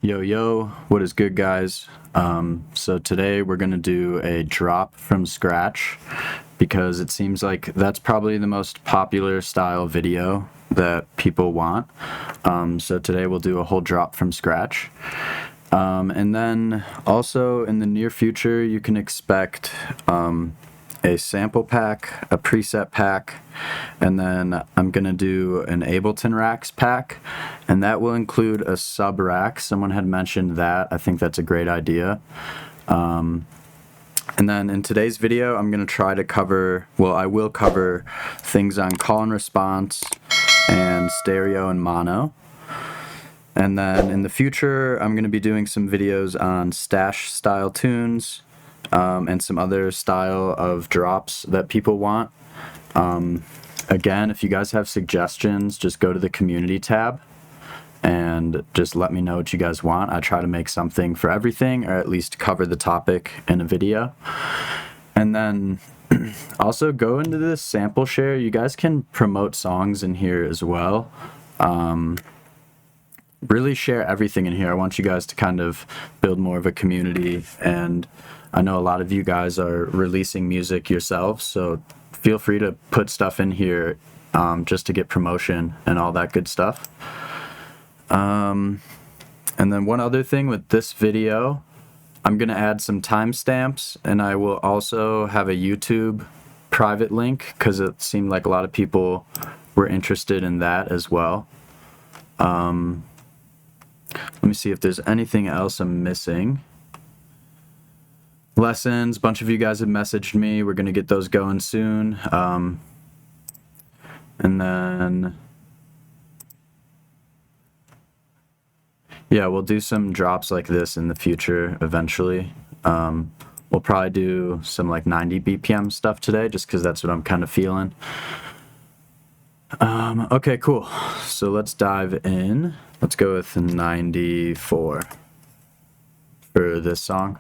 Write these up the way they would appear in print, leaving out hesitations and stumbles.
Yo, yo, what is good, guys? So today we're going to do a drop from scratch because it seems like that's probably the most popular style video that people want. So today we'll do a whole drop from scratch. And then also in the near future, you can expect a sample pack, a preset pack, and then I'm going to do an Ableton Racks pack, and that will include a sub rack. Someone had mentioned that. I think that's a great idea. And then in today's video, I'm going to try to cover, well, I will cover things on call and response and stereo and mono. And then in the future, I'm going to be doing some videos on stash style tunes, and some other style of drops that people want. Again, if you guys have suggestions, just go to the community tab and just let me know what you guys want. I try to make something for everything, or at least cover the topic in a video. And then also go into this sample share. You guys can promote songs in here as well. Really share everything in here. I want you guys to kind of build more of a community, and I know a lot of you guys are releasing music yourselves, so feel free to put stuff in here just to get promotion and all that good stuff. And then one other thing with this video, I'm going to add some timestamps, and I will also have a YouTube private link because it seemed like a lot of people were interested in that as well. Let me see if there's anything else I'm missing. Lessons, a bunch of you guys have messaged me. We're going to get those going soon. And then, yeah, we'll do some drops like this in the future eventually. We'll probably do some like 90 BPM stuff today just because that's what I'm kind of feeling. Okay, cool. So let's dive in. Let's go with 94 for this song.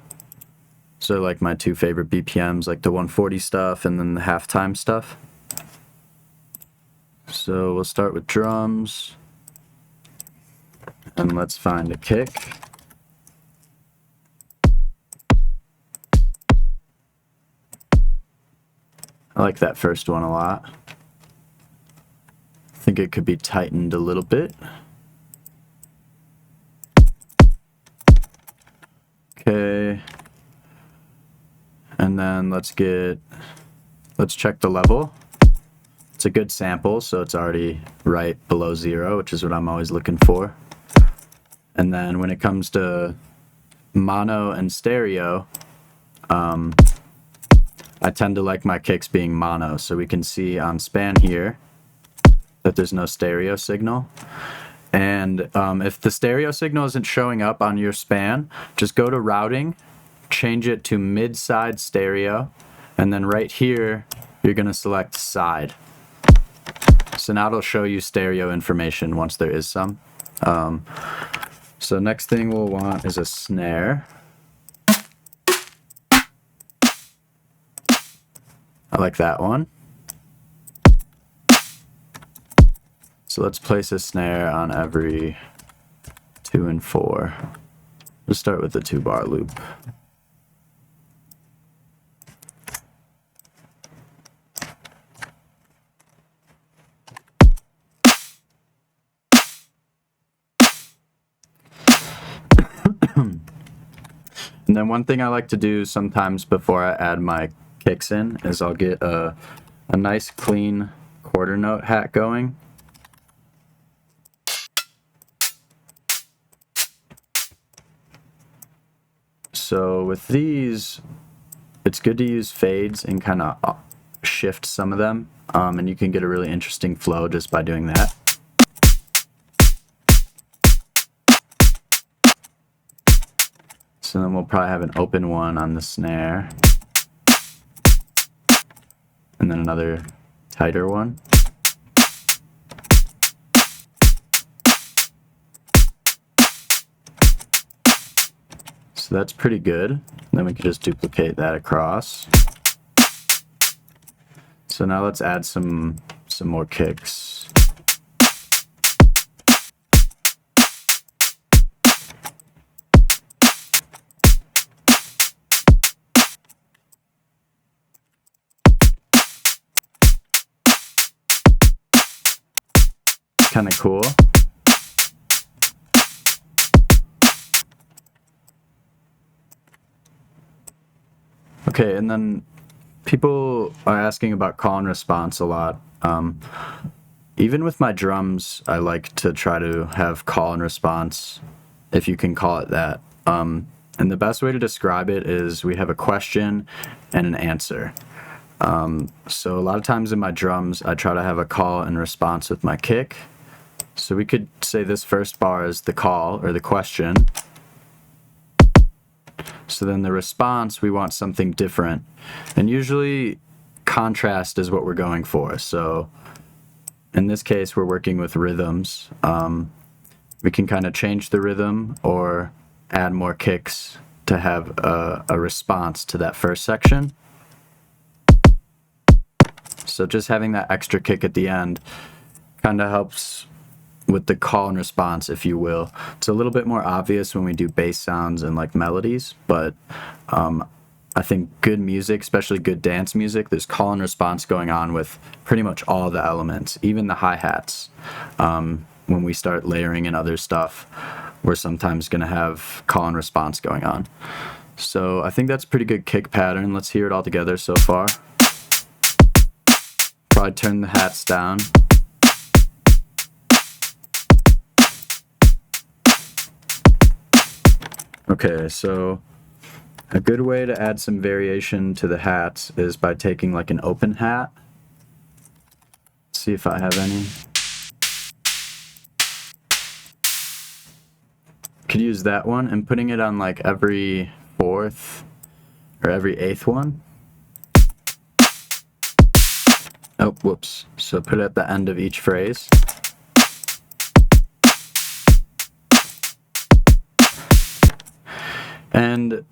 So like my two favorite BPMs, like the 140 stuff and then the halftime stuff. So we'll start with drums. And let's find a kick. I like that first one a lot. I think it could be tightened a little bit. Okay. And then let's check the level. It's a good sample, so it's already right below 0, which is what I'm always looking for. And then when it comes to mono and stereo, I tend to like my kicks being mono, so we can see on span here that there's no stereo signal. And if the stereo signal isn't showing up on your span, just go to routing, change it to mid-side stereo, and then right here, you're going to select side. So now it'll show you stereo information once there is some. So next thing we'll want is a snare. I like that one. So let's place a snare on every 2 and 4. We'll start with the 2-bar loop. And then one thing I like to do sometimes before I add my kicks in is I'll get a nice clean quarter note hat going. So with these, it's good to use fades and kind of shift some of them, and you can get a really interesting flow just by doing that. So then we'll probably have an open one on the snare, and then another tighter one. So that's pretty good. Then we can just duplicate that across. So now let's add some more kicks. kind of cool. Okay, and then people are asking about call and response a lot. Even with my drums, I like to try to have call and response, if you can call it that. And the best way to describe it is we have a question and an answer. So a lot of times in my drums, I try to have a call and response with my kick. So we could say this first bar is the call or the question. So then the response, we want something different. And usually contrast is what we're going for. So in this case, we're working with rhythms. We can kind of change the rhythm or add more kicks to have a response to that first section. So just having that extra kick at the end kind of helps with the call and response, if you will. It's a little bit more obvious when we do bass sounds and like melodies, but I think good music, especially good dance music, there's call and response going on with pretty much all the elements, even the hi-hats. When we start layering in other stuff, we're sometimes going to have call and response going on. So I think that's a pretty good kick pattern. Let's hear it all together so far. Probably turn the hats down. Okay, so a good way to add some variation to the hats is by taking like an open hat. Let's see if I have any. Could use that one and putting it on like every fourth or every eighth one. Oh, whoops. So put it at the end of each phrase. And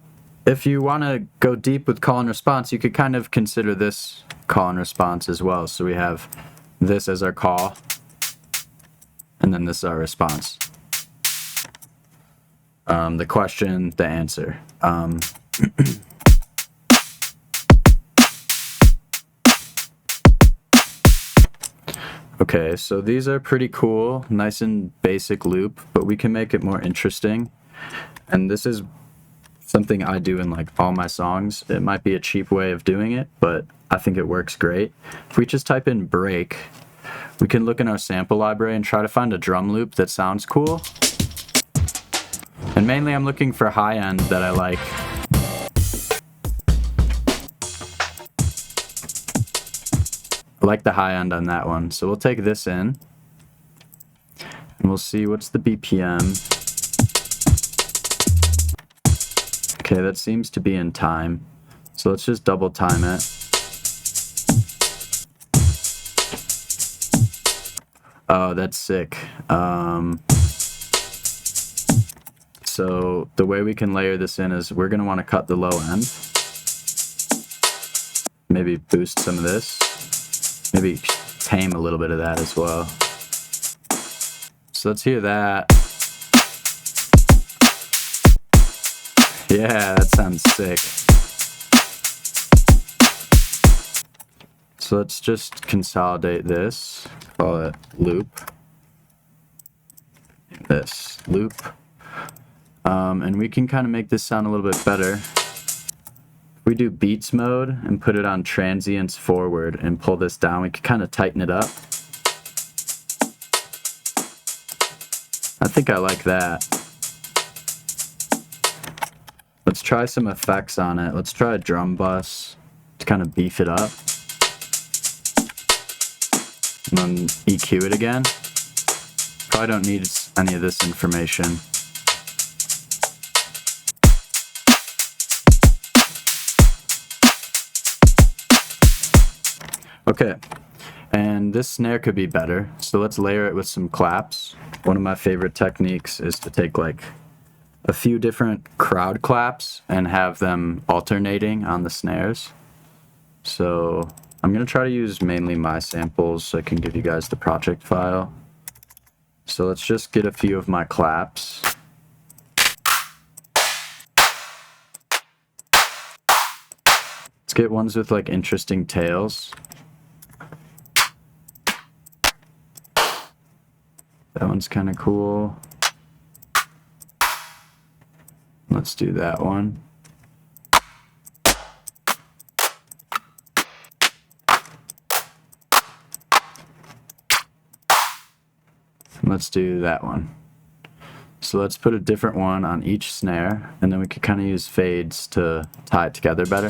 if you want to go deep with call and response, you could kind of consider this call and response as well. So we have this as our call, and then this is our response. The question, the answer. Okay, so these are pretty cool, nice and basic loop, but we can make it more interesting. And this is something I do in like all my songs. It might be a cheap way of doing it, but I think it works great. If we just type in break, we can look in our sample library and try to find a drum loop that sounds cool. And mainly I'm looking for high end that I like. I like the high end on that one. So we'll take this in and we'll see what's the BPM. Okay, that seems to be in time. So let's just double time it. Oh, that's sick. So the way we can layer this in is we're going to want to cut the low end. Maybe boost some of this. Maybe tame a little bit of that as well. So let's hear that. Yeah, that sounds sick. So let's just consolidate this, call it loop. This loop. And we can kind of make this sound a little bit better. If we do beats mode and put it on transients forward and pull this down, we can kind of tighten it up. I think I like that. Let's try some effects on it. Let's try a drum bus to kind of beef it up. And then EQ it again. Probably don't need any of this information. Okay, and this snare could be better. So let's layer it with some claps. One of my favorite techniques is to take like a few different crowd claps and have them alternating on the snares. So I'm going to try to use mainly my samples so I can give you guys the project file. So let's just get a few of my claps. Let's get ones with like interesting tails. That one's kind of cool. Let's do that one. Let's do that one. So let's put a different one on each snare, and then we could kind of use fades to tie it together better.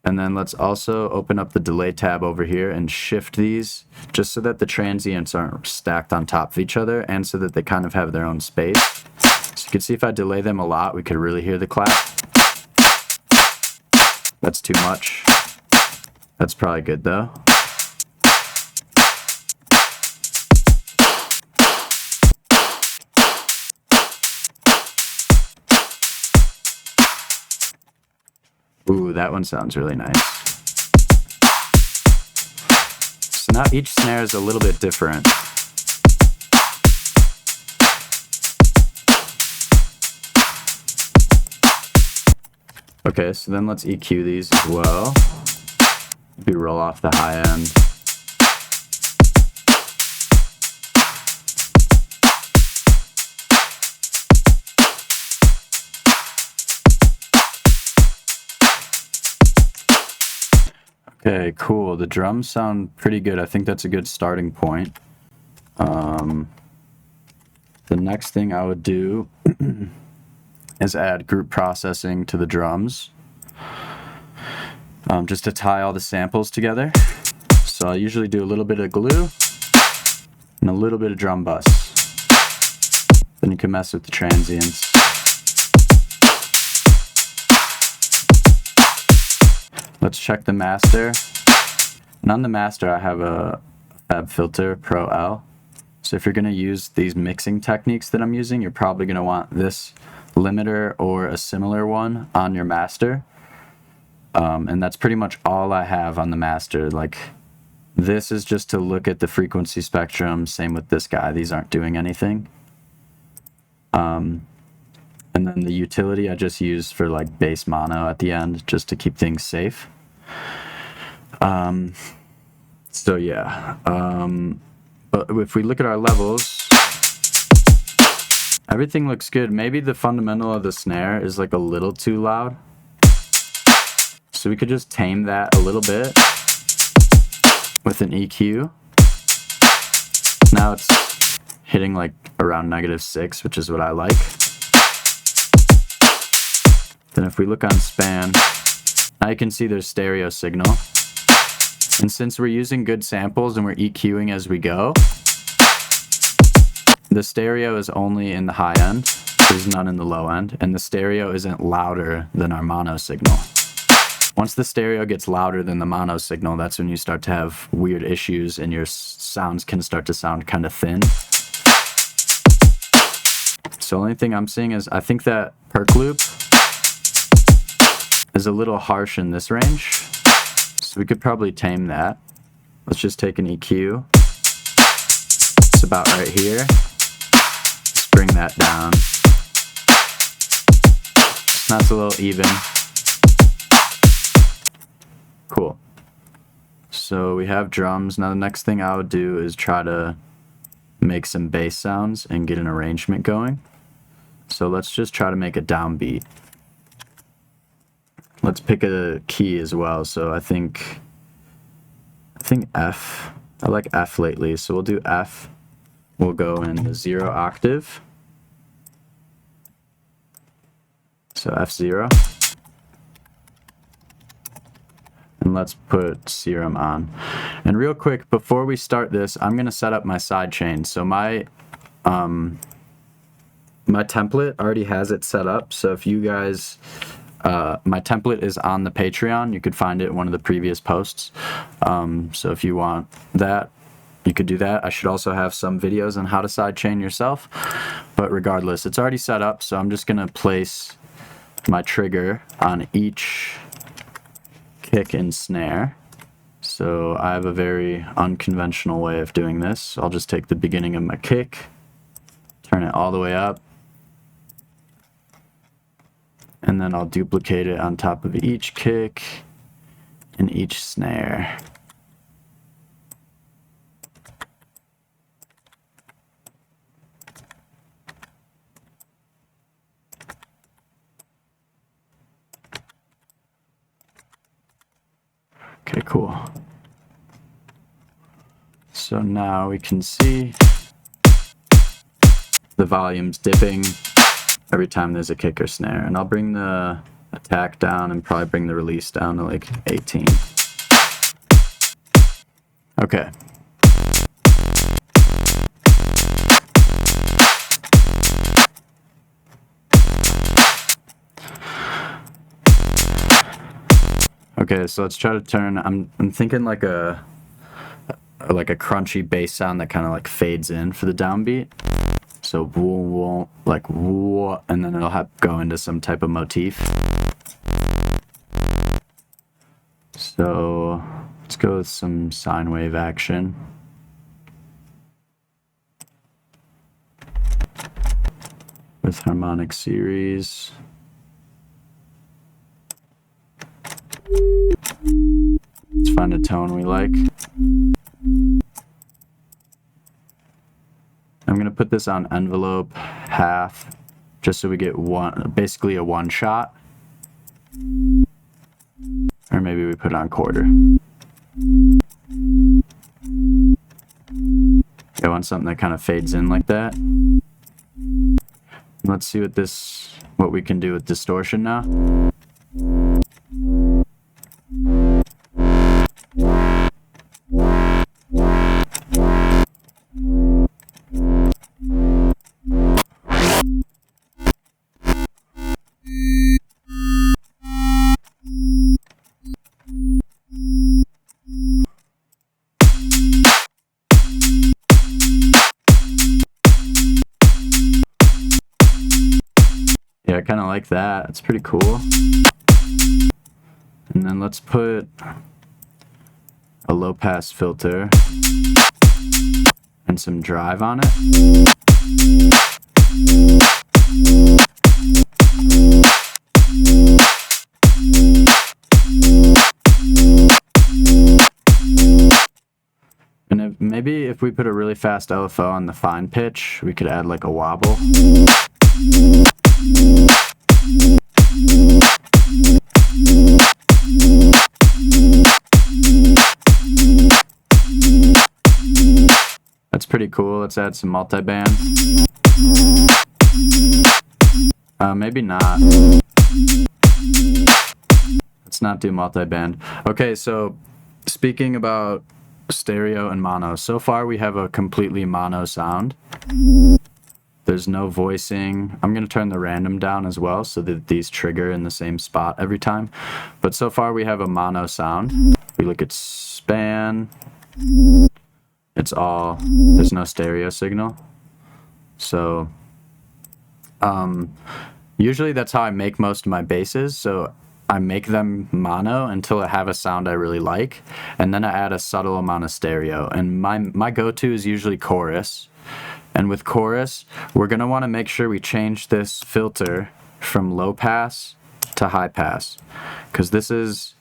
And then let's also open up the delay tab over here and shift these just so that the transients aren't stacked on top of each other and so that they kind of have their own space. So you can see if I delay them a lot, we could really hear the clap. That's too much. That's probably good though. Ooh, that one sounds really nice. So now each snare is a little bit different. Okay, so then let's EQ these as well. Maybe roll off the high end. Okay, cool. The drums sound pretty good. I think that's a good starting point. The next thing I would do is add group processing to the drums, just to tie all the samples together. So I usually do a little bit of glue and a little bit of drum bus. Then you can mess with the transients. Let's check the master. And on the master, I have a FabFilter Pro L. So if you're going to use these mixing techniques that I'm using, you're probably going to want this limiter or a similar one on your master. And that's pretty much all I have on the master. Like, this is just to look at the frequency spectrum. Same with this guy. These aren't doing anything. And then the utility I just use for like bass mono at the end, just to keep things safe. So yeah. But if we look at our levels, everything looks good. Maybe the fundamental of the snare is like a little too loud. So we could just tame that a little bit with an EQ. Now it's hitting like around -6, which is what I like. Then if we look on span, now you can see there's stereo signal. And since we're using good samples and we're EQing as we go, the stereo is only in the high end. There's none in the low end. And the stereo isn't louder than our mono signal. Once the stereo gets louder than the mono signal, that's when you start to have weird issues and your sounds can start to sound kind of thin. So the only thing I'm seeing is I think that perk loop is a little harsh in this range. So we could probably tame that. Let's just take an EQ. It's about right here. Let's bring that down. That's a little even. Cool. So we have drums. Now the next thing I would do is try to make some bass sounds and get an arrangement going. So let's just try to make a downbeat. Let's pick a key as well. So I think F. I like F lately, so we'll do F. We'll go in the 0 octave. So F0. And let's put Serum on. And real quick, before we start this, I'm gonna set up my sidechain. So my template already has it set up. So if you guys, my template is on the Patreon. You could find it in one of the previous posts. So if you want that, you could do that. I should also have some videos on how to sidechain yourself. But regardless, it's already set up. So I'm just gonna place my trigger on each kick and snare. So I have a very unconventional way of doing this. I'll just take the beginning of my kick, turn it all the way up, and then I'll duplicate it on top of each kick and each snare. cool. So now we can see the volume's dipping every time there's a kick or snare. And I'll bring the attack down and probably bring the release down to like 18. Okay. Okay, so let's try to turn. I'm thinking like a crunchy bass sound that kind of like fades in for the downbeat. So like whoa, and then it'll have go into some type of motif. So let's go with some sine wave action. With harmonic series. Let's find a tone we like. I'm gonna put this on envelope half, just so we get basically a one shot. Or maybe we put it on quarter. I want something that kind of fades in like that. Let's see what we can do with distortion now. Yeah, I kind of like that. It's pretty cool. And then let's put a low pass filter and some drive on it. And maybe if we put a really fast LFO on the fine pitch, we could add like a wobble. That's pretty cool. Let's add some multiband. Maybe not. Let's not do multiband. Okay, so speaking about stereo and mono, so far we have a completely mono sound. There's no voicing. I'm going to turn the random down as well so that these trigger in the same spot every time. But so far we have a mono sound. We look at span. There's no stereo signal. So usually that's how I make most of my basses. So I make them mono until I have a sound I really like, and then I add a subtle amount of stereo. And my go-to is usually chorus. And with chorus, we're going to want to make sure we change this filter from low pass to high pass, because this is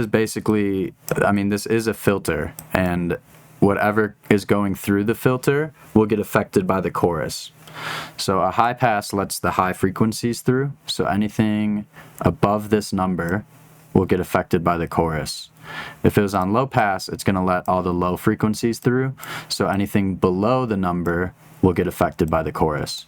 basically, I mean, this is a filter, and whatever is going through the filter will get affected by the chorus. So a high pass lets the high frequencies through, so anything above this number will get affected by the chorus. If it was on low pass, it's going to let all the low frequencies through, so anything below the number will get affected by the chorus.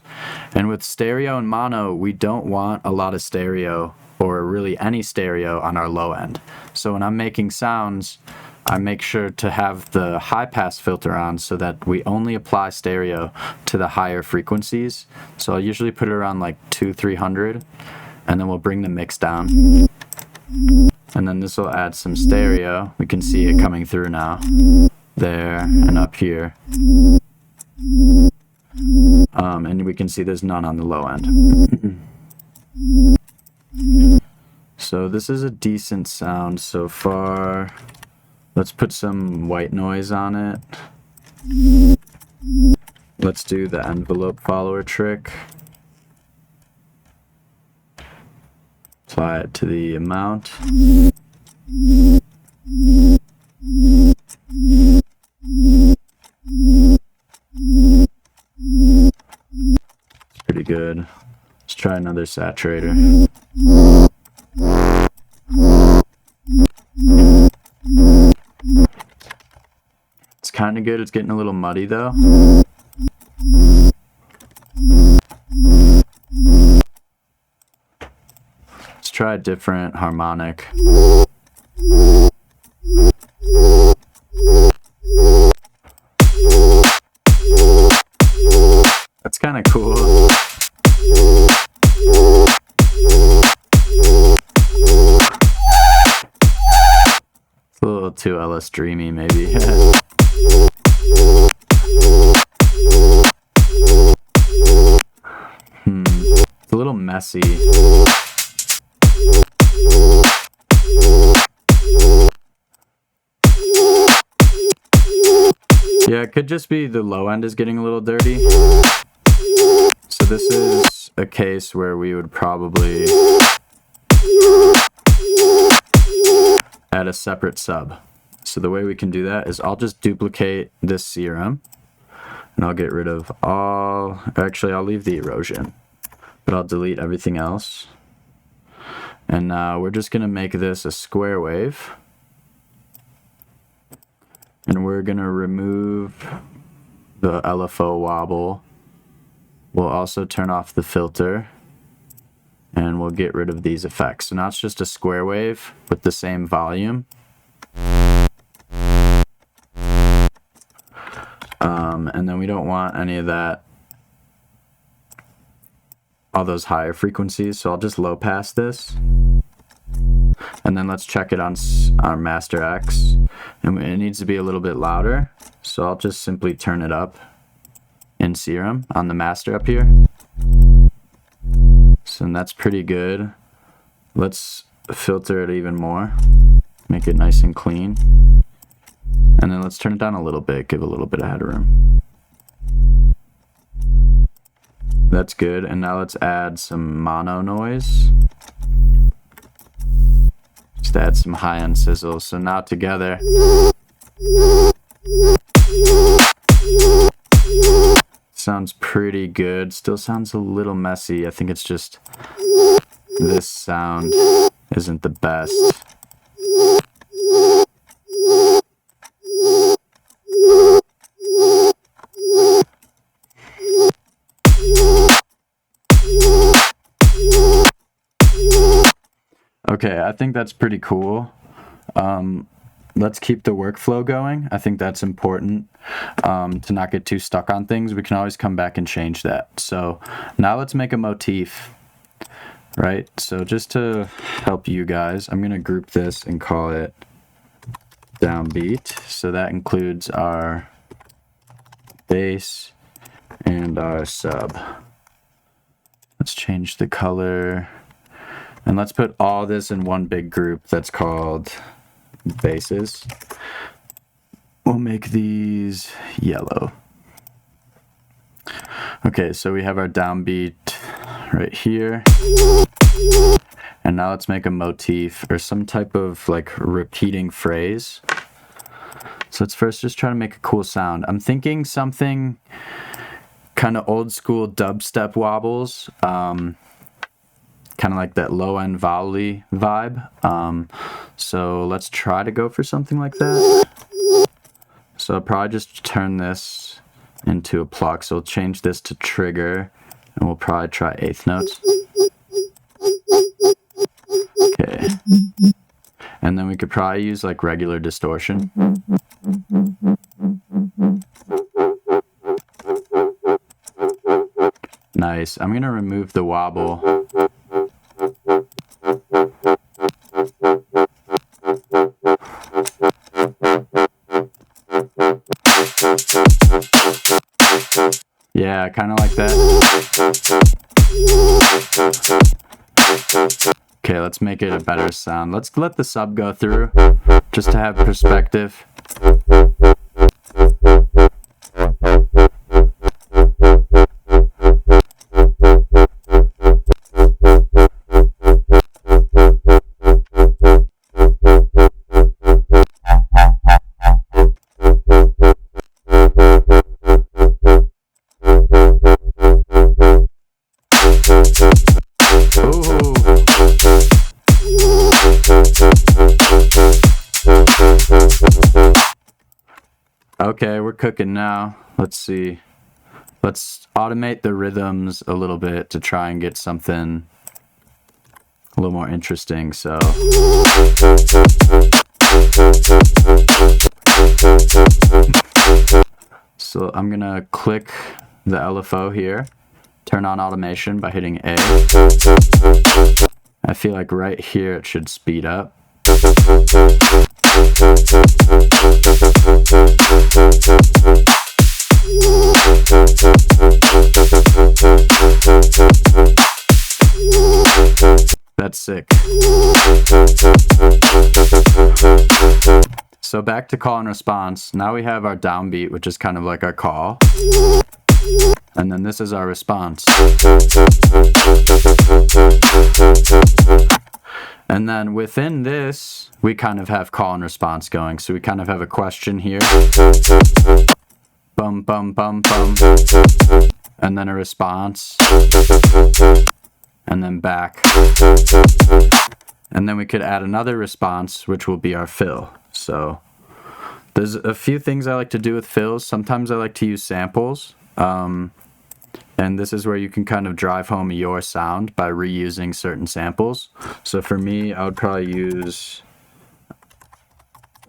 And with stereo and mono, we don't want a lot of stereo, or really any stereo, on our low end. So when I'm making sounds, I make sure to have the high pass filter on so that we only apply stereo to the higher frequencies. So I'll usually put it around like 200-300, and then we'll bring the mix down. And then this will add some stereo. We can see it coming through now. There and up here. And we can see there's none on the low end. So this is a decent sound so far. Let's put some white noise on it. Let's do the envelope follower trick. Apply it to the amount. It's pretty good. Let's try another saturator. kind of good. It's getting a little muddy though. Let's try a different harmonic. That's kind of cool. It's a little too LS dreamy, maybe. It's a little messy. Yeah, it could just be the low end is getting a little dirty. So this is a case where we would probably add a separate sub. So the way we can do that is I'll just duplicate this serum and I'll get rid of all, actually I'll leave the erosion, but I'll delete everything else. And now we're just gonna make this a square wave. And we're gonna remove the LFO wobble. We'll also turn off the filter and we'll get rid of these effects. So now it's just a square wave with the same volume. And then we don't want any of that, all those higher frequencies. So I'll just low pass this. And then let's check it on our Master X. And it needs to be a little bit louder. So I'll just simply turn it up in Serum on the master up here. So that's pretty good. Let's filter it even more. Make it nice and clean. And then let's turn it down a little bit, give a little bit of headroom. That's good. And now let's add some mono noise. Just add some high-end sizzle. So now together, sounds pretty good. Still sounds a little messy. I think it's just this sound isn't the best. Okay, I think that's pretty cool. Let's keep the workflow going. I think that's important to not get too stuck on things. We can always come back and change that. So now let's make a motif, right? So just to help you guys, I'm gonna group this and call it downbeat. So that includes our bass and our sub. Let's change the color. And let's put all this in one big group that's called basses. We'll make these yellow. Okay, so we have our downbeat right here. And now let's make a motif or some type of like repeating phrase. So let's first just try to make a cool sound. I'm thinking something kind of old school dubstep wobbles. Kind of like that low-end volley vibe. So let's try to go for something like that. So I'll probably just turn this into a pluck. So we'll change this to trigger, and we'll probably try eighth notes. Okay. And then we could probably use like regular distortion. Nice. I'm gonna remove the wobble. Yeah, kind of like that. Okay, let's make it a better sound. Let's let the sub go through, just to have perspective. Ooh. Okay, we're cooking now. Let's see. Let's automate the rhythms a little bit to try and get something a little more interesting. So I'm gonna click the LFO here, turn on automation by hitting A. I feel like right here it should speed up. That's sick. So back to call and response. Now we have our downbeat, which is kind of like our call. And then this is our response. And then within this, we kind of have call and response going. So we kind of have a question here. Bum, bum, bum, bum. And then a response. And then back. And then we could add another response, which will be our fill. So there's a few things I like to do with fills. Sometimes I like to use samples. And this is where you can kind of drive home your sound by reusing certain samples. So for me, I would probably use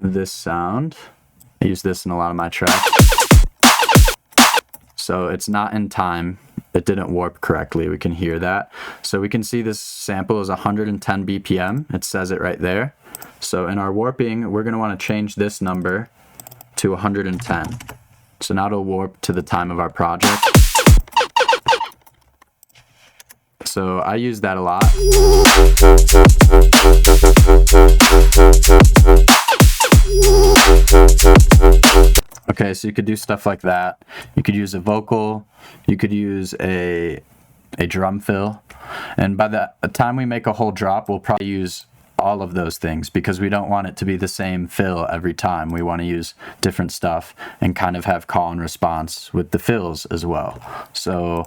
this sound. I use this in a lot of my tracks. So it's not in time. It didn't warp correctly. We can hear that. So we can see this sample is 110 BPM. It says it right there. So in our warping, we're going to want to change this number to 110. So now it'll warp to the time of our project. So I use that a lot. Okay, so you could do stuff like that. You could use a vocal, you could use a drum fill, and by the time we make a whole drop, we'll probably use all of those things because we don't want it to be the same fill every time. We want to use different stuff and kind of have call and response with the fills as well. So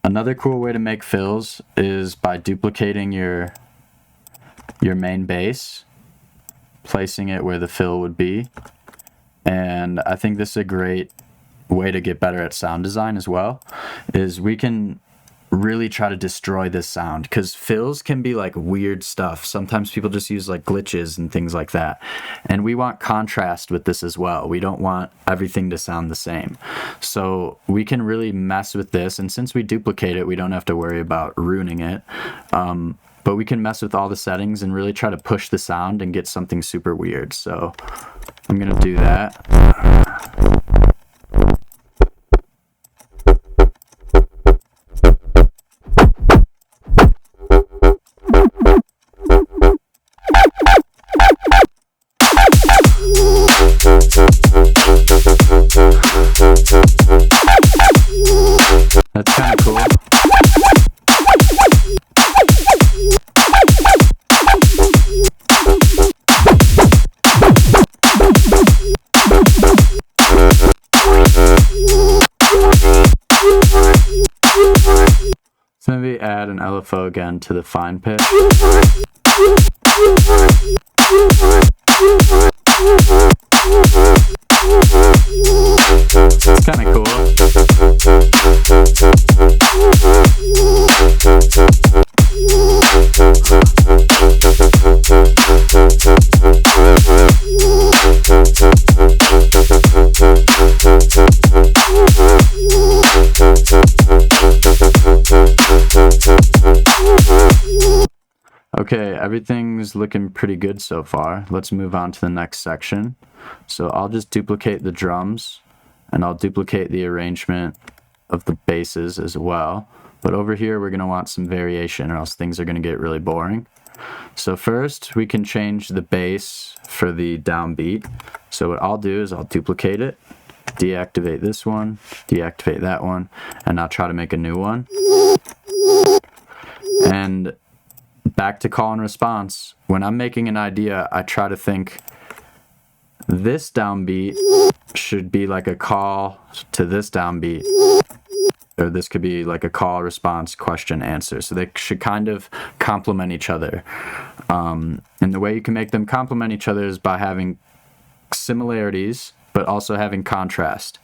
another cool way to make fills is by duplicating your main bass, placing it where the fill would be. And I think this is a great way to get better at sound design as well, is we can really try to destroy this sound because fills can be like weird stuff. Sometimes people just use like glitches and things like that. And we want contrast with this as well. We don't want everything to sound the same. So we can really mess with this. And since we duplicate it, we don't have to worry about ruining it. But we can mess with all the settings and really try to push the sound and get something super weird. So I'm going to do that. That's kind of cool. So maybe add an LFO again to the fine pitch. It's kind of cool. Okay, everything's looking pretty good so far. Let's move on to the next section. So I'll just duplicate the drums and I'll duplicate the arrangement of the basses as well. But over here, we're going to want some variation or else things are going to get really boring. So first, we can change the bass for the downbeat. So what I'll do is I'll duplicate it, deactivate this one, deactivate that one, and I'll try to make a new one. And back to call and response. When I'm making an idea, I try to think this downbeat should be like a call to this downbeat. Or this could be like a call, response, question, answer. So they should kind of complement each other. And the way you can make them complement each other is by having similarities, but also having contrast.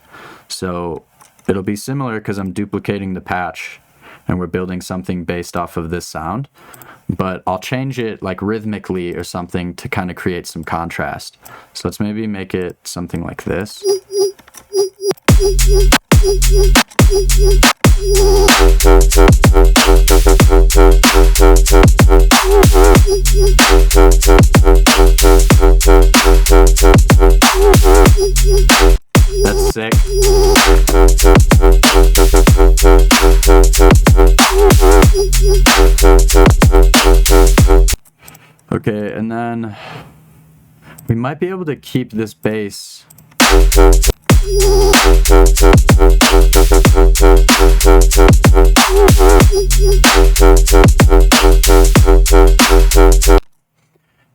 So it'll be similar because I'm duplicating the patch and we're building something based off of this sound, but I'll change it like rhythmically or something to kind of create some contrast. So let's maybe make it something like this. That's sick. Okay, and then we might be able to keep this bass.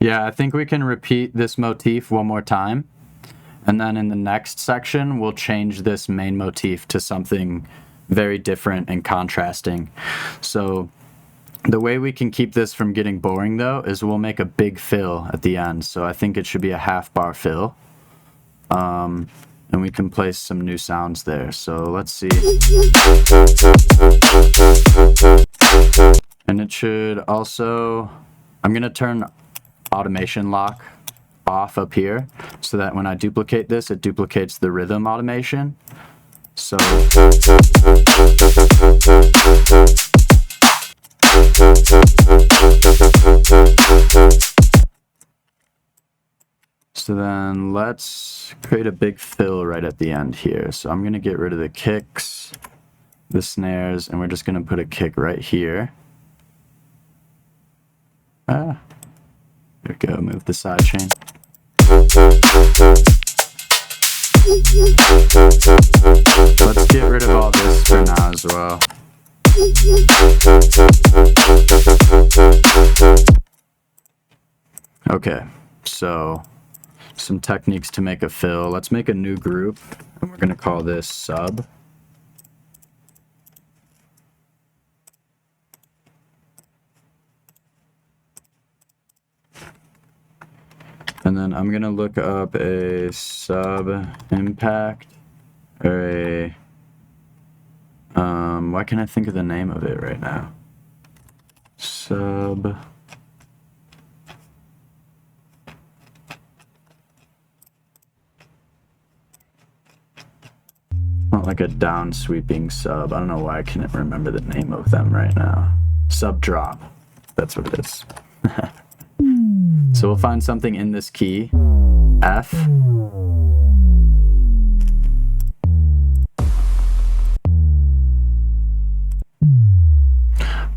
Yeah, I think we can repeat this motif one more time. And then in the next section, we'll change this main motif to something very different and contrasting. So the way we can keep this from getting boring, though, is we'll make a big fill at the end. So I think it should be a half bar fill. And we can place some new sounds there. So let's see. And it should also, I'm going to turn automation lock off up here so that when I duplicate this, it duplicates the rhythm automation. So then let's create a big fill right at the end here. So I'm going to get rid of the kicks, the snares, and we're just going to put a kick right here. There we go, move the side chain. Let's get rid of all this for now as well. Okay, so some techniques to make a fill. Let's make a new group, and we're going to call this sub. And then I'm going to look up a sub impact, or a, why can't I think of the name of it right now? Sub. Not like a down sweeping sub. I don't know why I can't remember the name of them right now. Sub drop. That's what it is. So we'll find something in this key, F.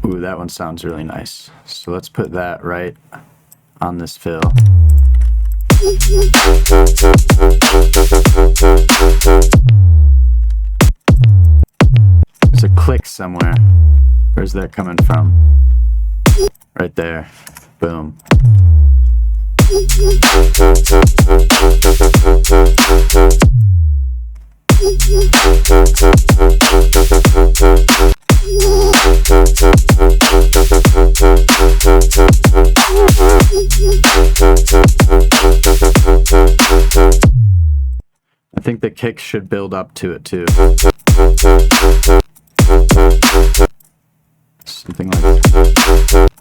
Ooh, that one sounds really nice. So let's put that right on this fill. There's a click somewhere. Where's that coming from? Right there. Boom. I think the kick should build up to it too. Something like that.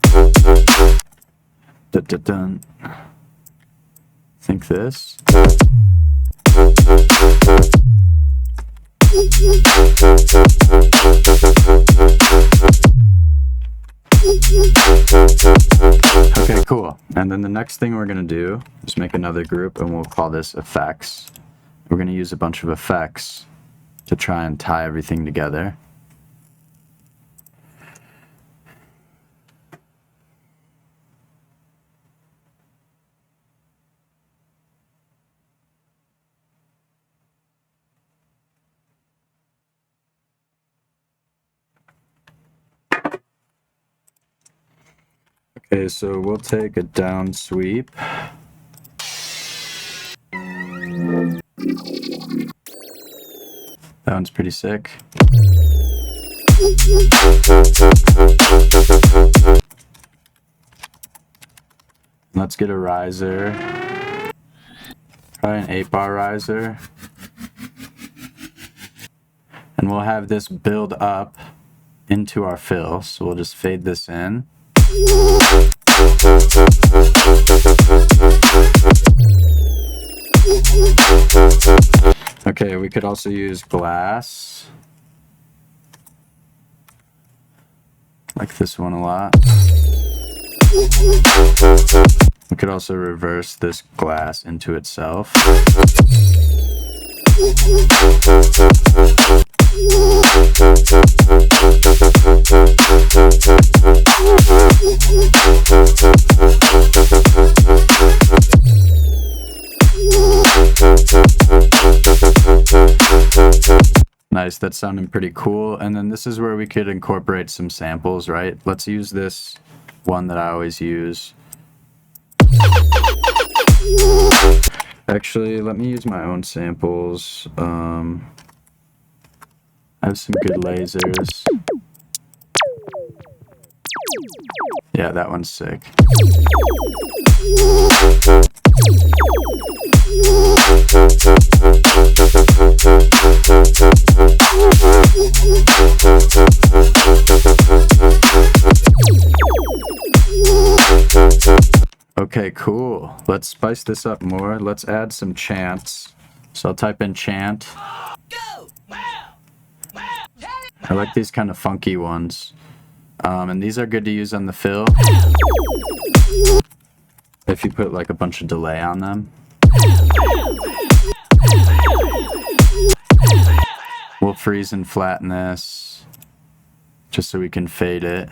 Dun. Think this. Okay, cool. And then the next thing we're going to do is make another group, and we'll call this effects. We're going to use a bunch of effects to try and tie everything together. Okay, so we'll take a down sweep. That one's pretty sick. Let's get a riser. Probably an 8-bar riser. And we'll have this build up into our fill, so we'll just fade this in. Okay, we could also use glass. Like this one a lot. We could also reverse this glass into itself. Nice, that's sounding pretty cool. And then this is where we could incorporate some samples, right? Let's use this one that I always use. Actually, let me use my own samples. I have some good lasers. Yeah, that one's sick. Okay, cool. Let's spice this up more. Let's add some chants. So I'll type in chant. I like these kind of funky ones. And these are good to use on the fill. If you put like a bunch of delay on them. We'll freeze and flatten this just so we can fade it.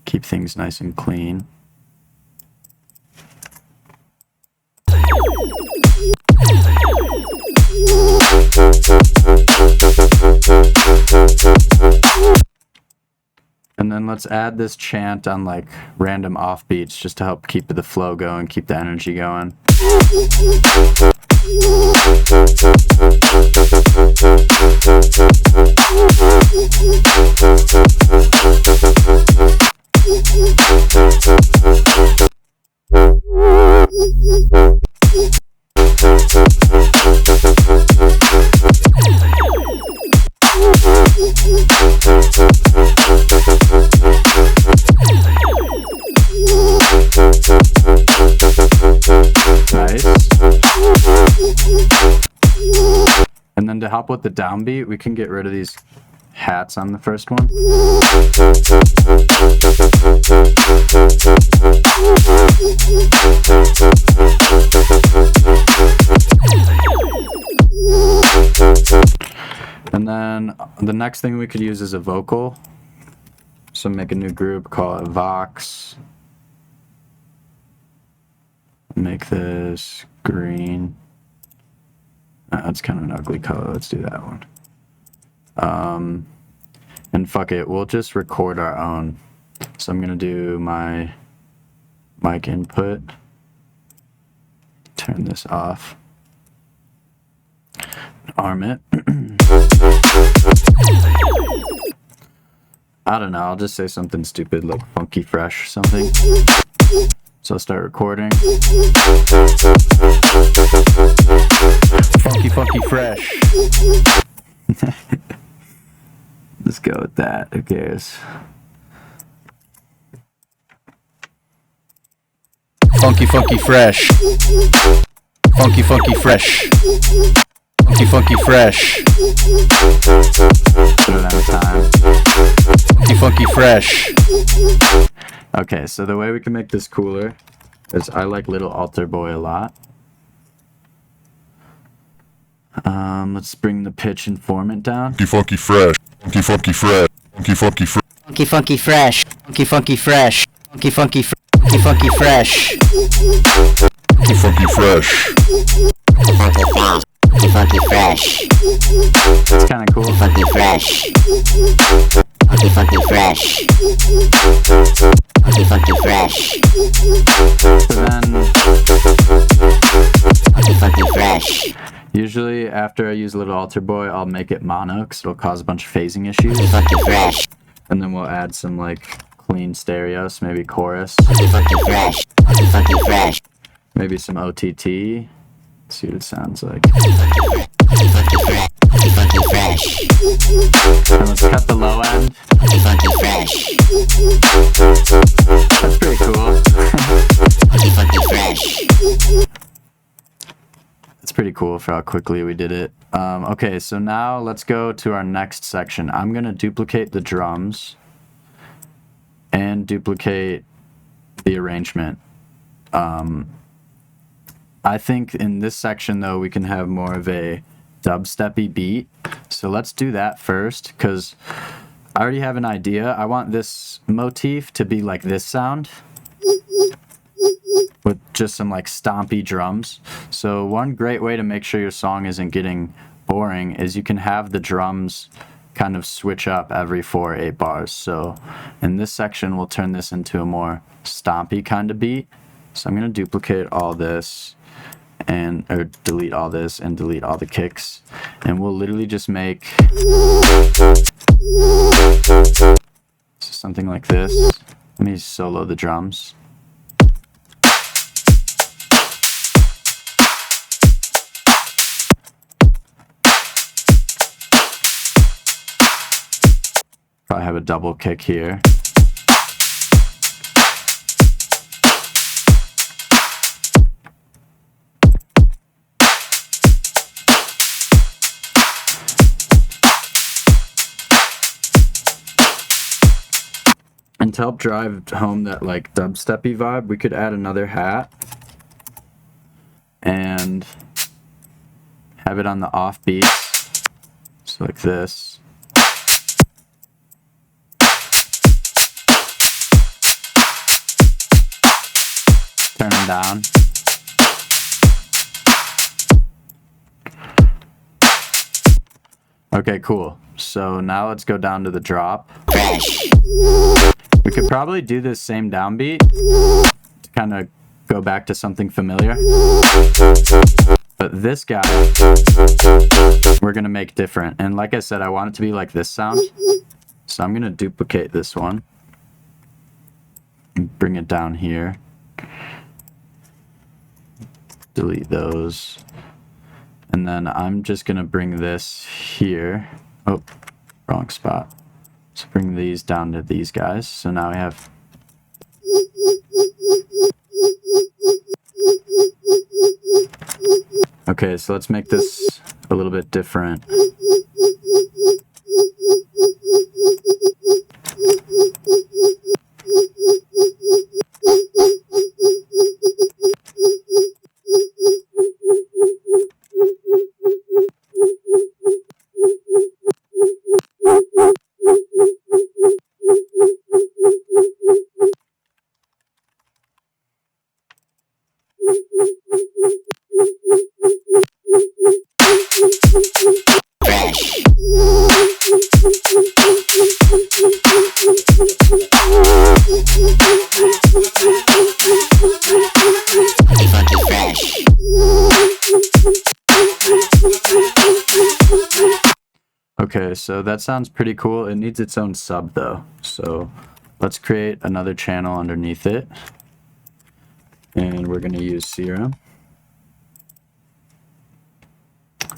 Keep things nice and clean. And then let's add this chant on like random offbeats just to help keep the flow going, keep the energy going. Nice. And then to help with the downbeat, we can get rid of these hats on the first one. And then the next thing we could use is a vocal. So make a new group, call it Vox. Make this green. That's kind of an ugly color. Let's do that one. And fuck it, we'll just record our own. So I'm gonna do my mic input. Turn this off. Arm it. I don't know, I'll just say something stupid like funky fresh or something. So I'll start recording. Funky fresh. Let's go with that. Who cares? Funky fresh. Funky fresh. Funky fresh. Put it out of time. Funky fresh. Okay, so the way we can make this cooler is I like Little Altar Boy a lot. Let's bring the pitch informant down. Funky fresh. Funky fresh. Funky fresh. Funky fresh. Funky fresh. Funky fresh. Funky fresh. Funky fresh. Funky fresh. It's kind of cool. Funky fresh. Funky fresh. Funky fresh. So then, Funky fresh. usually after I use Little Altar Boy, I'll make it mono because it'll cause a bunch of phasing issues. Funky fresh. And then we'll add some like clean stereos, maybe chorus, Funky fresh. Funky fresh. maybe some OTT. See what it sounds like. Funky fresh. And let's cut the low end. Funky fresh. That's pretty cool. Funky fresh. It's pretty cool for how quickly we did it. Okay, so now let's go to our next section. I'm gonna duplicate the drums and duplicate the arrangement. I think in this section though we can have more of a dubsteppy beat. So let's do that first, because I already have an idea. I want this motif to be like this sound with just some like stompy drums. So one great way to make sure your song isn't getting boring is you can have the drums kind of switch up every 4 or 8 bars. So in this section we'll turn this into a more stompy kind of beat. So I'm going to duplicate all this and or delete all this and delete all the kicks, and we'll literally just make something like this. Let me solo the drums. Probably have a double kick here. And to help drive home that like dubsteppy vibe, we could add another hat and have it on the off beats. So like this. Turn them down. Okay, cool. So now let's go down to the drop. We could probably do this same downbeat to kind of go back to something familiar. But this guy, we're going to make different. And like I said, I want it to be like this sound. So I'm going to duplicate this one and bring it down here. Delete those. And then I'm just going to bring this here. Oh, wrong spot. So bring these down to these guys. So now we have... Okay, so let's make this a little bit different. Okay, so that sounds pretty cool. It needs its own sub though. So let's create another channel underneath it. And we're going to use Serum.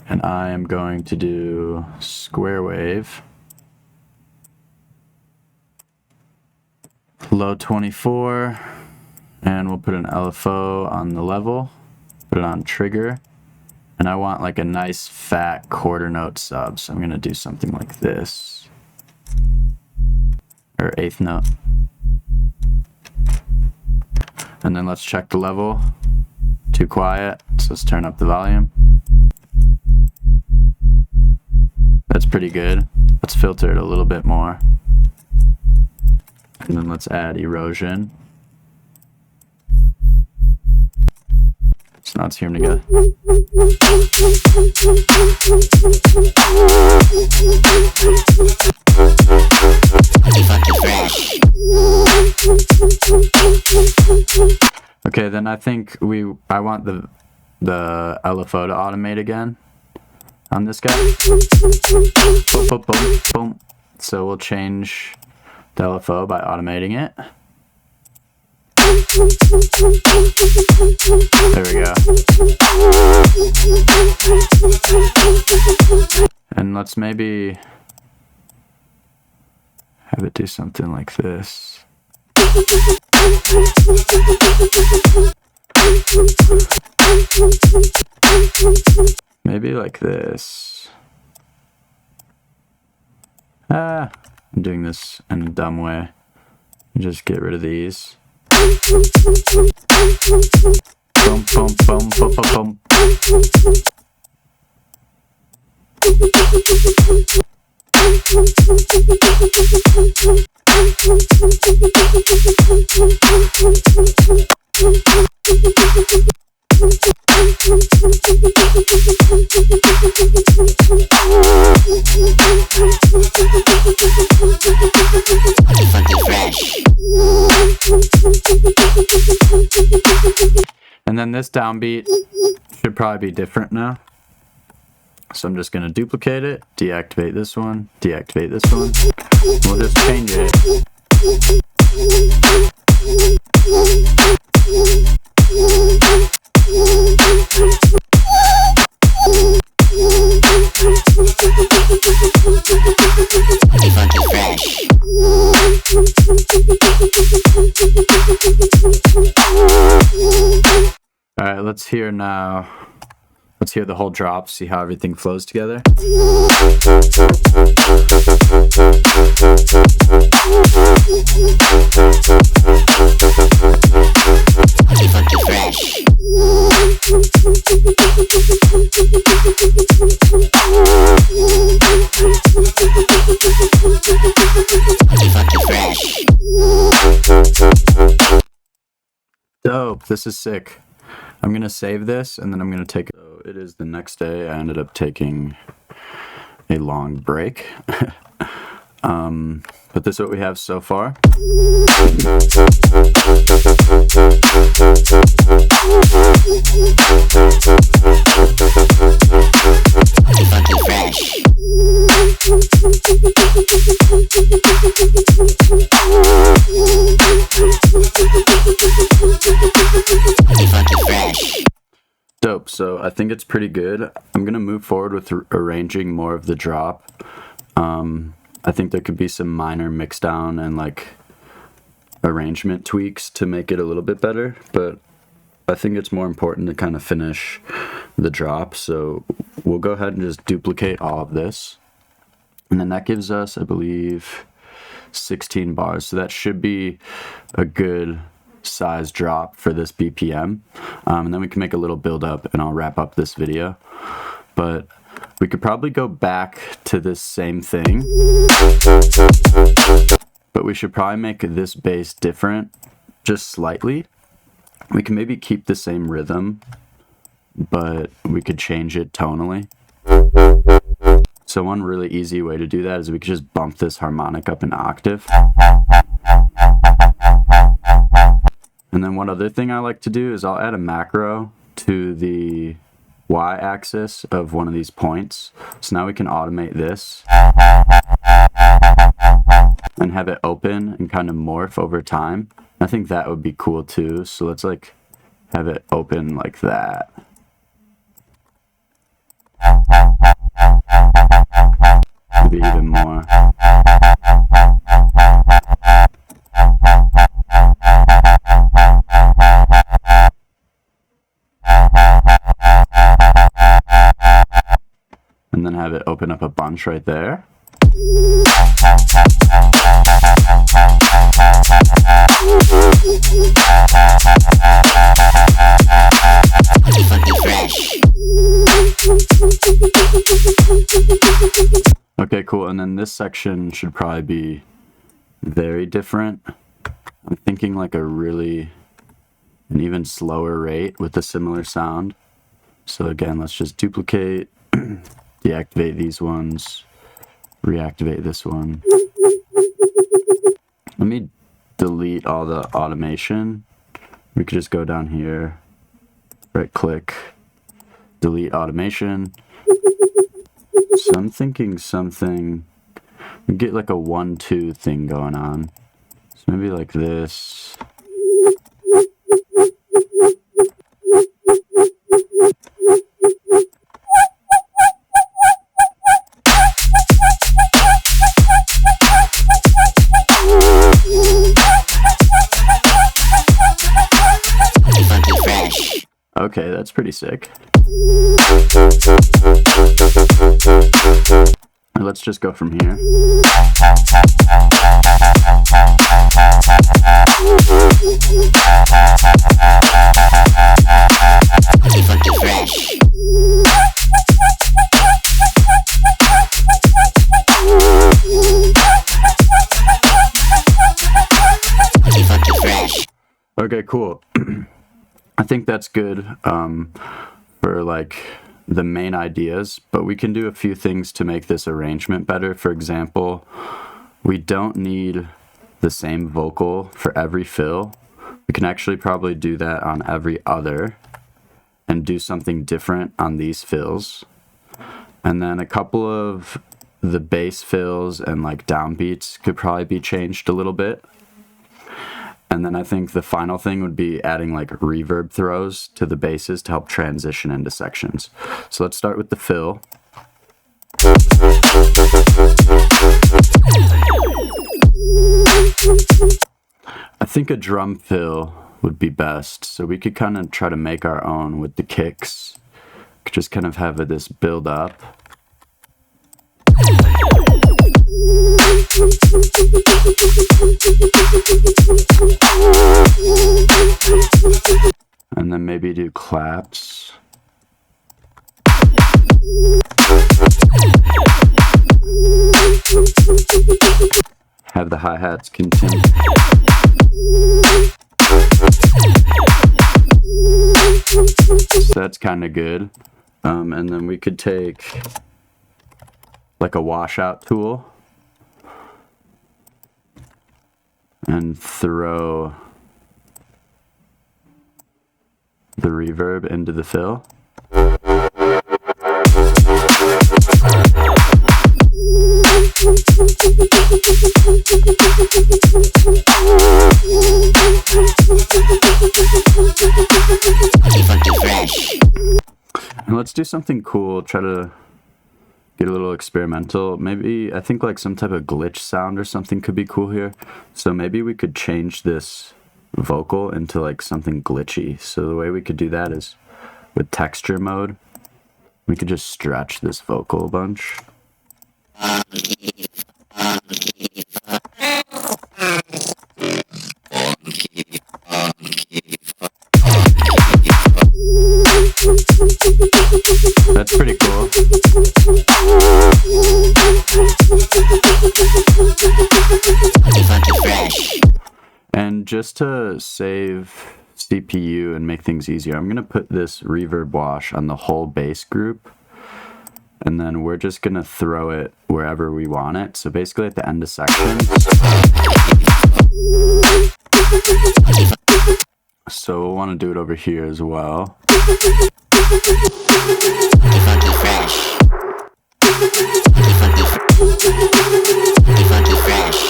And I am going to do square wave. Low 24. And we'll put an LFO on the level. Put it on trigger. And I want like a nice fat quarter note sub. So I'm going to do something like this. Or eighth note. And then let's check the level. Too quiet. So let's turn up the volume. That's pretty good. Let's filter it a little bit more. And then let's add erosion. So now let's hear them together. Okay, then I think I want the LFO to automate again on this guy. Boom, boom, boom, boom. So we'll change the LFO by automating it. There we go. And let's maybe have it do something like this. Maybe like this. I'm doing this in a dumb way. Just get rid of these. Boom, boom, boom, boom, boom, boom. And then this downbeat should probably be different now. So I'm just going to duplicate it, deactivate this one, deactivate this one. We'll just change it. All right, let's hear now. Let's hear the whole drop, see how everything flows together. Dope, this is sick. I'm gonna save this and then I'm gonna take it. So it is the next day. I ended up taking a long break. But this is what we have so far. Dope, so I think it's pretty good. I'm gonna move forward with arranging more of the drop. I think there could be some minor mix down and like arrangement tweaks to make it a little bit better, but I think it's more important to kind of finish the drop. So we'll go ahead and just duplicate all of this. And then that gives us, I believe, 16 bars. So that should be a good size drop for this BPM. And then we can make a little build up and I'll wrap up this video. But we could probably go back to this same thing, but we should probably make this bass different just slightly. We can maybe keep the same rhythm, but we could change it tonally. So one really easy way to do that is we could just bump this harmonic up an octave. And then one other thing I like to do is I'll add a macro to the y-axis of one of these points. So now we can automate this and have it open and kind of morph over time. I think that would be cool too. So let's like have it open like that. Maybe even more. And then have it open up a bunch right there. Okay, cool. And then this section should probably be very different. I'm thinking like an even slower rate with a similar sound. So again, let's just duplicate, deactivate these ones, reactivate this one. Let me delete all the automation. We could just go down here, right click, delete automation. So I'm thinking something, we get like a 1-2 thing going on. So maybe like this. Okay, that's pretty sick. Let's just go from here. Funky fresh. Funky fresh. Okay, cool. I think that's good for like the main ideas, but we can do a few things to make this arrangement better. For example, we don't need the same vocal for every fill. We can actually probably do that on every other and do something different on these fills. And then a couple of the bass fills and like downbeats could probably be changed a little bit. And then I think the final thing would be adding like reverb throws to the basses to help transition into sections. So let's start with the fill. I think a drum fill would be best. So we could kind of try to make our own with the kicks. Could just kind of have this build up. And then maybe do claps. Have the hi-hats continue. So that's kind of good. And then we could take like a washout tool and throw the reverb into the fill. Funky fresh. And let's do something cool, try to get a little experimental. Maybe, I think like some type of glitch sound or something could be cool here. So maybe we could change this vocal into like something glitchy. So the way we could do that is with texture mode. We could just stretch this vocal a bunch. That's pretty cool. Funky fresh. And just to save CPU and make things easier, I'm going to put this reverb wash on the whole bass group. And then we're just going to throw it wherever we want it. So basically at the end of sections. So we'll want to do it over here as well. Funky fresh. Funky fresh.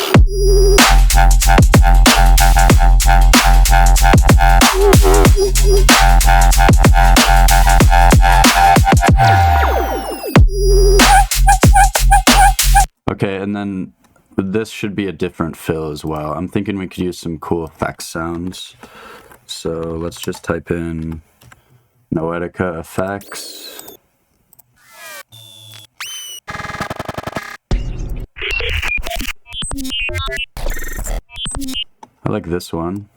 Okay, and then this should be a different fill as well. I'm thinking we could use some cool effects sounds. So let's just type in Noetika effects. I like this one.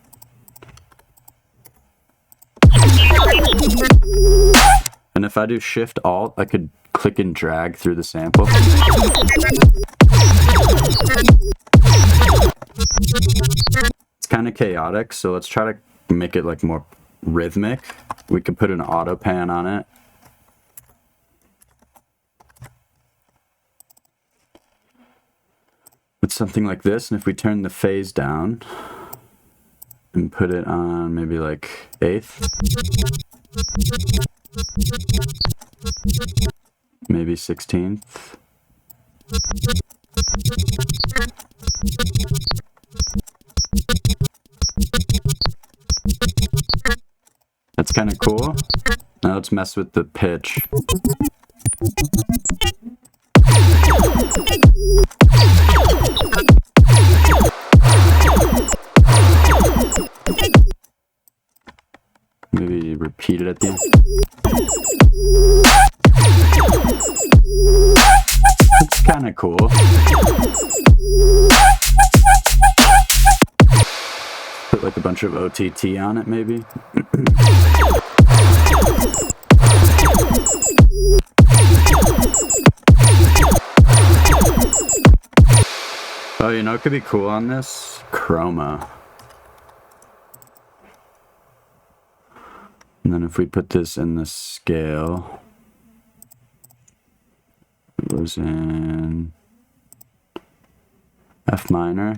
And if I do Shift Alt, I could click and drag through the sample. It's kind of chaotic, so let's try to make it like more rhythmic. We could put an auto pan on it. With something like this, and if we turn the phase down and put it on maybe like 1/8, maybe 16th. That's kind of cool. Now let's mess with the pitch. Maybe repeat it at the end. kind of cool. Put like a bunch of OTT on it, maybe. Oh, you know what could be cool on this? Chroma. And then if we put this in the scale, it was in F minor.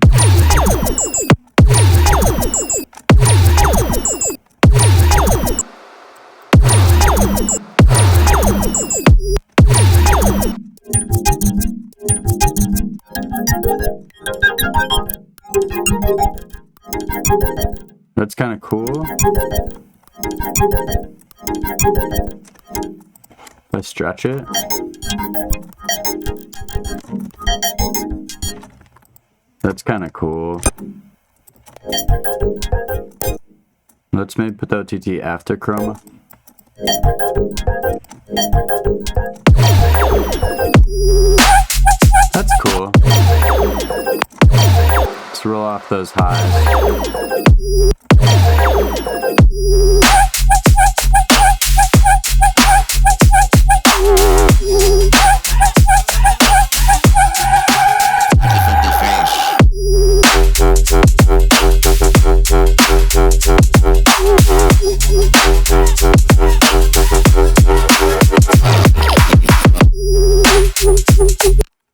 That's kind of cool. Let's stretch it. That's kind of cool. Let's maybe put the OTT after chroma. That's cool. Let's roll off those highs.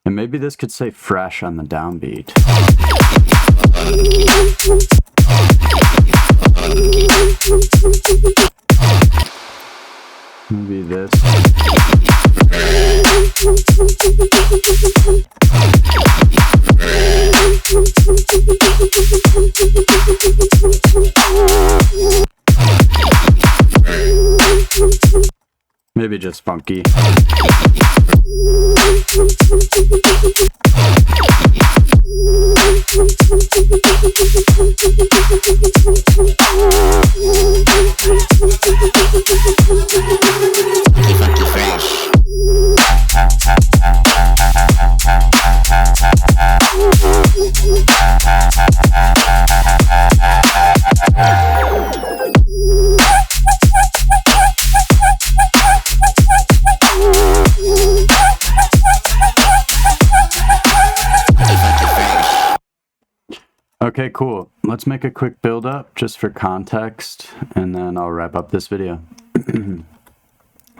And maybe this could say fresh on the downbeat. Maybe this. Maybe just funky. Okay, cool. Let's make a quick build up just for context, and then I'll wrap up this video.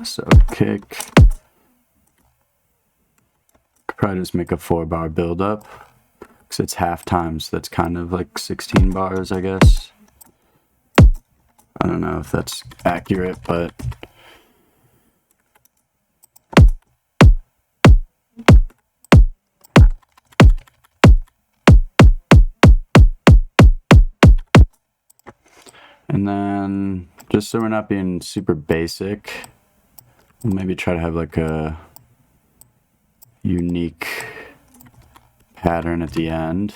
So kick. Could probably just make a 4-bar build up, because it's half time, so that's kind of like 16 bars, I guess. I don't know if that's accurate, but and then, just so we're not being super basic, we'll maybe try to have like a unique pattern at the end.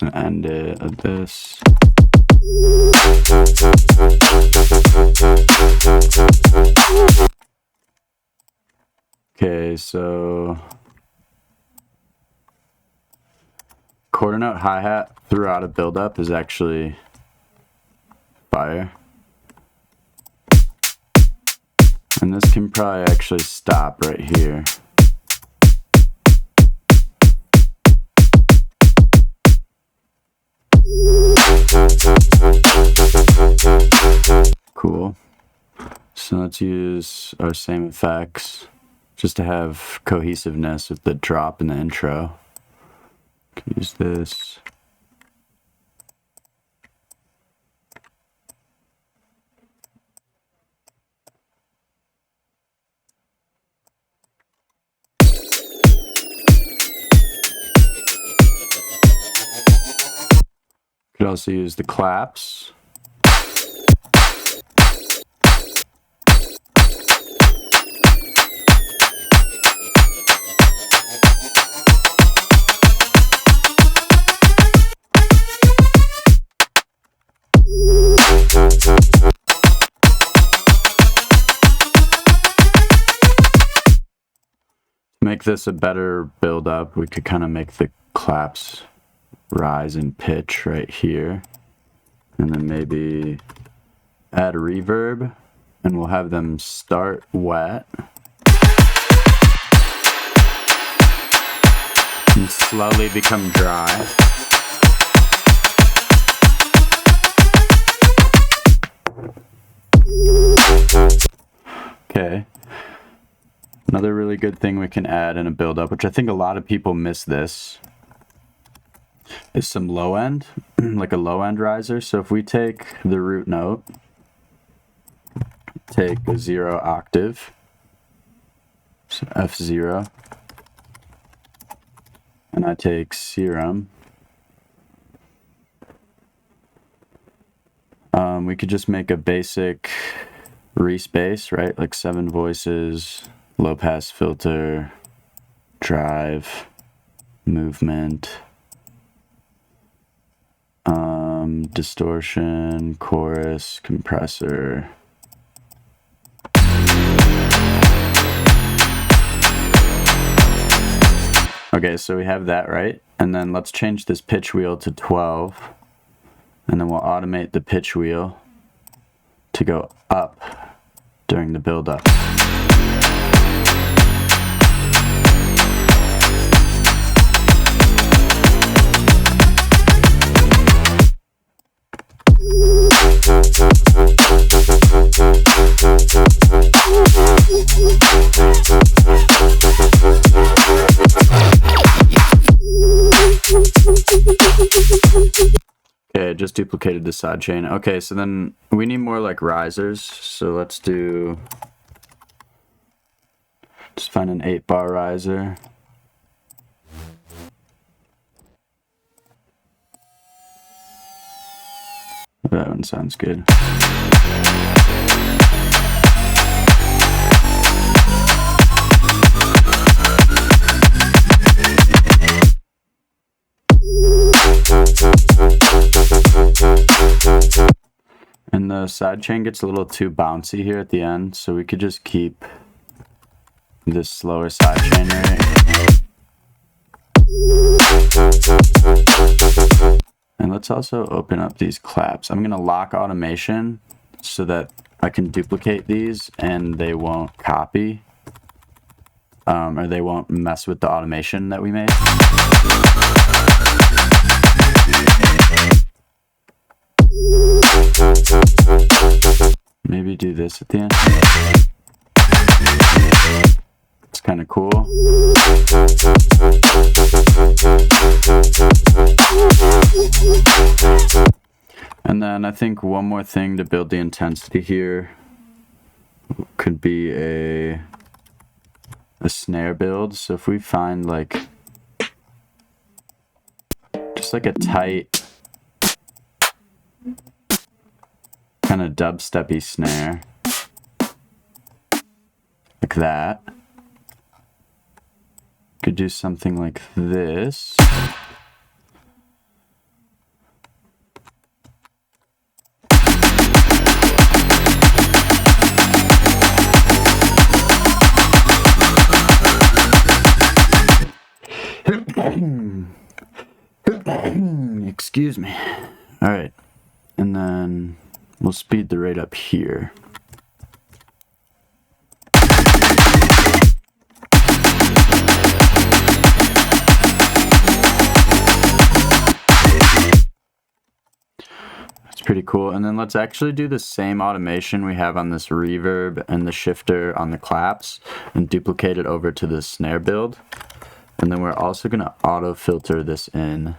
And end it at this. Okay, so quarter note hi-hat throughout a build-up is actually fire. And this can probably actually stop right here. Cool. So let's use our same effects just to have cohesiveness with the drop in the intro. Use this. Could also use the claps. make this a better build up, we could kind of make the claps rise in pitch right here. And then maybe add a reverb, and we'll have them start wet and slowly become dry. Okay. Another really good thing we can add in a build-up, which I think a lot of people miss this, is some low end, like a low end riser. So if we take the root note, take a 0 octave, so F0, and I take serum, we could just make a basic respace, right? Like 7 voices, low pass filter, drive, movement, distortion, chorus, compressor. Okay, so we have that, right? And then let's change this pitch wheel to 12. And then we'll automate the pitch wheel to go up during the build-up. Okay, I just duplicated the side chain. Okay, so then we need more like risers. So let's do, just find an 8-bar riser. That one sounds good. And the side chain gets a little too bouncy here at the end, so we could just keep this slower side chain rate. And let's also open up these claps. I'm gonna lock automation so that I can duplicate these and they won't copy, or they won't mess with the automation that we made. Maybe do this at the end. It's kind of cool. And then I think one more thing to build the intensity here could be a snare build. So if we find like just like a tight kind of dubstep-y snare like that, could do something like this. Excuse me. All right, and then we'll speed the rate up here. That's pretty cool. And then let's actually do the same automation we have on this reverb and the shifter on the claps and duplicate it over to the snare build. And then we're also going to auto filter this in.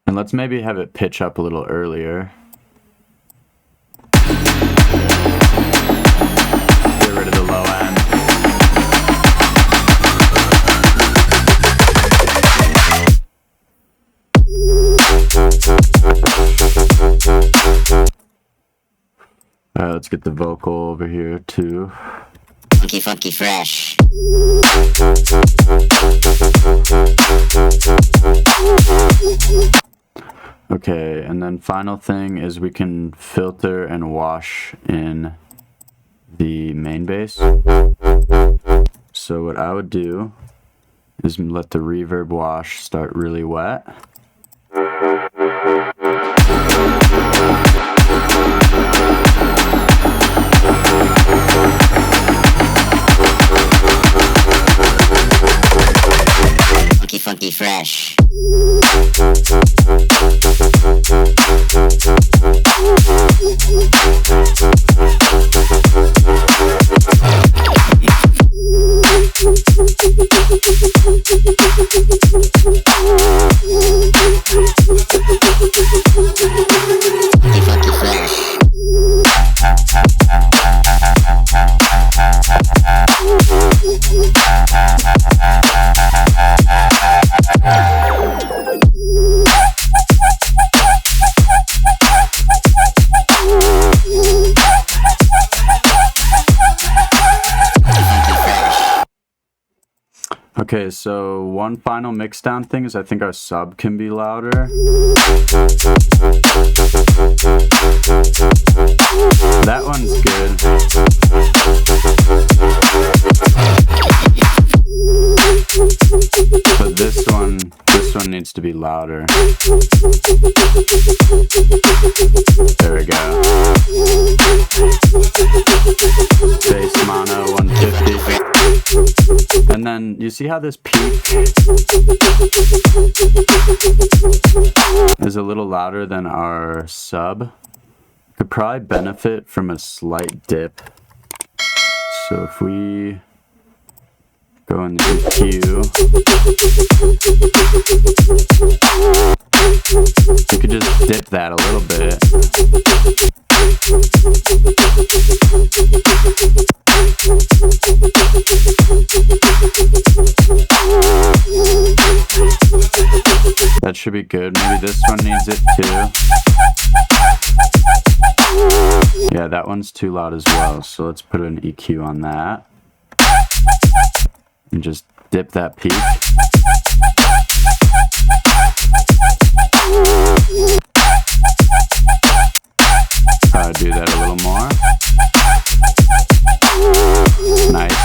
And let's maybe have it pitch up a little earlier. Get rid of the low end. Alright, let's get the vocal over here too. funky fresh. Okay, and then final thing is we can filter and wash in the main base. So what I would do is let the reverb wash start really wet. Funky fresh. Funky fresh. Okay, so one final mix down thing is I think our sub can be louder. That one's good. But this one needs to be louder. There we go. Bass mono 150. And then you see how this peak is a little louder than our sub? Could probably benefit from a slight dip. So if we go in the EQ, you could just dip that a little bit. That should be good. Maybe this one needs it too. Yeah, that one's too loud as well. So let's put an EQ on that. And just dip that peak. Probably do that a little more. Nice.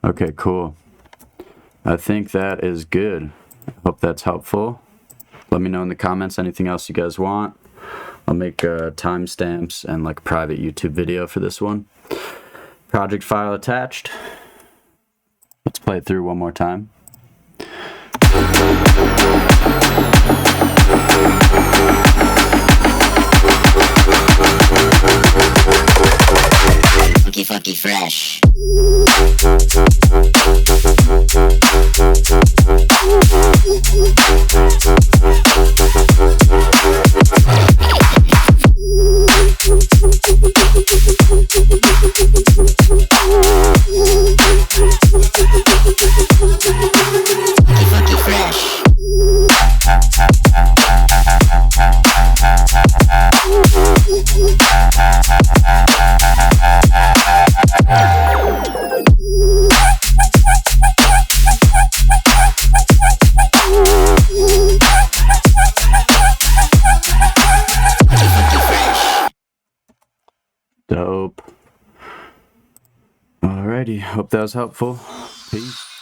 Okay, cool. I think that is good. Hope that's helpful. Let me know in the comments anything else you guys want. I'll make timestamps and like a private YouTube video for this one. Project file attached. Let's play it through one more time. Funky fresh. Funky fresh. Dope. Alrighty, hope that was helpful. Peace.